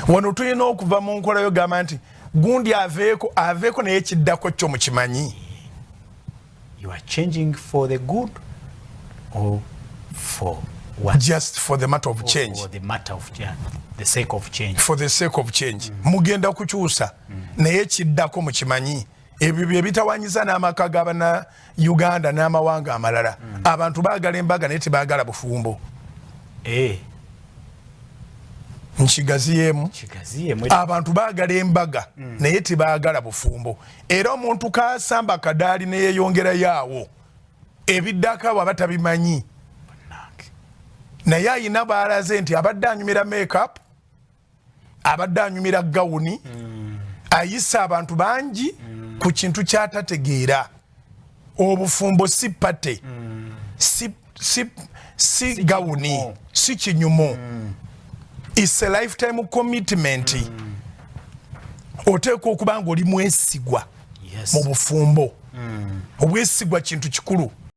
wano tulina okuva mu nkola yogamba nti gundi aveeko naye ekidako kyo mukimanyi. You are changing for the good or for what? Just for the matter of change. For the matter of change. The sake of change. For the sake of change. Mugenda kukyusa naye ekidako mukimanyi. Ebyo bye bitawanyiza n'amaka g'abana Uganda n'amawanga amalala. Abantu baagala embaga naye tebaagala bufumbo. Nkigaziyeemu. Abantu baagala embaga naye tebaagala bufumbo. Era omuntu kaasamba kadaali ne yeeyongerayo awo. Ebiddako abo abatabimanyi. Naye ayina baalaze nti abadde anyumira make-up, abadde anyumira gawuni, ayisa abantu bangi ku kintu kyatategeera. Obufumbo si pate, si gawuni, si kinyumo. It's a lifetime commitment. Oteekwa okuba ng'oli mwesigwa mu bufumbo. Obwesigwa kintu kikulu.